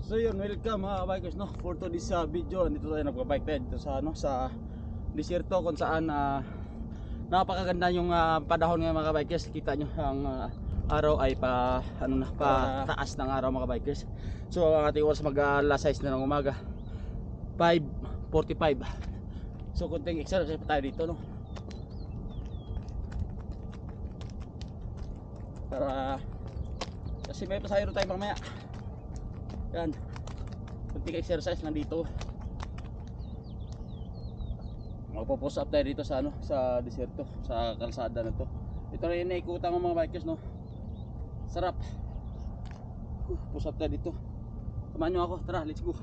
So yun, welcome mga bikers no for today's video. Dito tayo nagbabike tayo dito sa sa desierto kung saan napakaganda yung panahon ngayon mga bikers. Kita nyo ang araw ay pa taas ng araw mga bikers. So ang ating oras alas 6 na ng umaga, 5:45. So kunting exercise pa tayo dito no, para kasi may pasahero tayo mamaya. Yan, kunting exercise lang dito. Magpo-post up tayo dito sa sa desierto, sa kalsada na to. Ito na yung naikutan ng mga bikers no. Sarap. Post up tayo dito. Samahan nyo ako, tara, let's go. 1,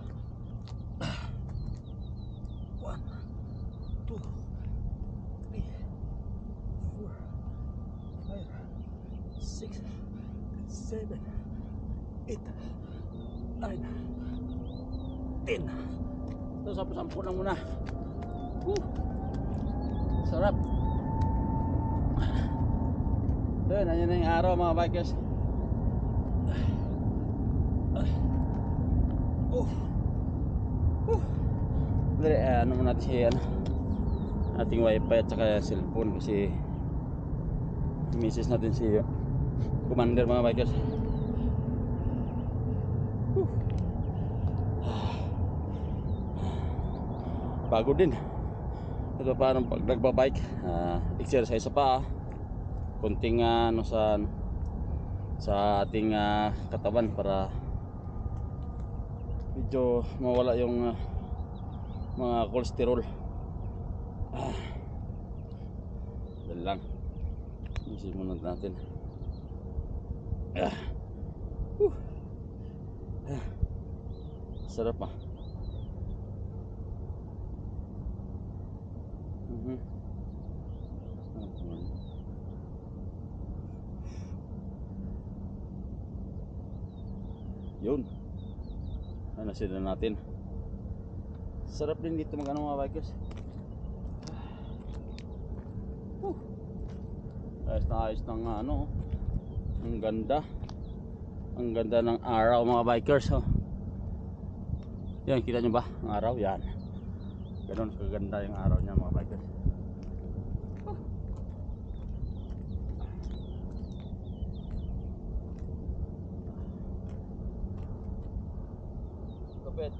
2, 3, 4, 5, 6, 7, 8, 9, 10. So sampu lang muna. Sarap. So yun, ayan na yung araw mga bikers. Dali, ano muna natin siya ating wifi at saka cellphone kasi message natin si commander mga bikers. Pagod din. Ito pa pag nagbabike, exercise pa konting sa ating katawan para medyo mawala yung mga cholesterol. Dali lang, isin muna natin. Sarap ah. Yun, sila natin. Sarap din dito mga bikers. Ayos ng ang ganda ng araw mga bikers. Yan, kita nyo ba ang araw? Yan, ganun kaganda yung araw niya mga bikers. Kapit.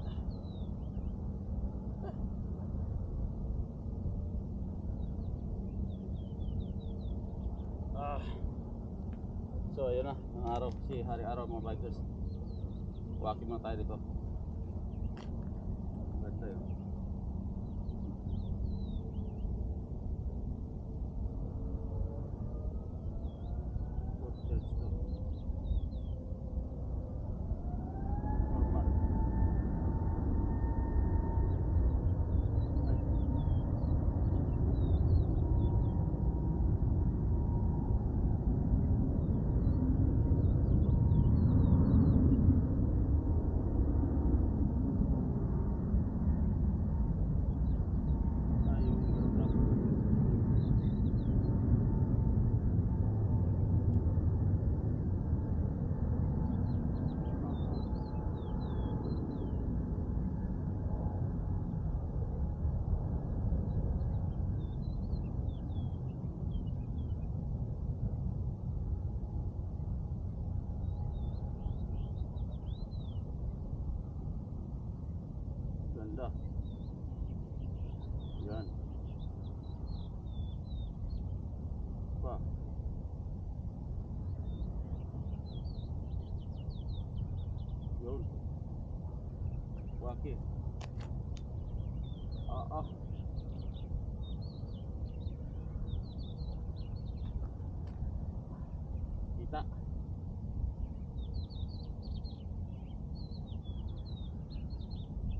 So ayun na ang araw, si hari araw mga bikers. Walking muna tayo dito. Ganda yun. Ganda. Yan. Pa. Yun. Waki. Kita.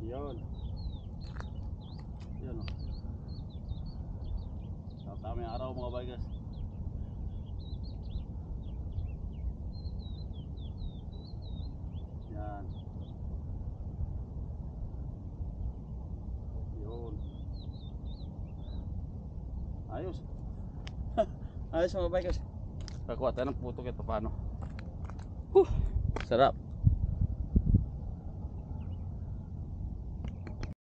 Yun. Yun o. Tama yung araw mga bikers. Yan. Yun. Ayos. Ayos mga bikers. Kakuha tayo ng putok ito paano. Sarap.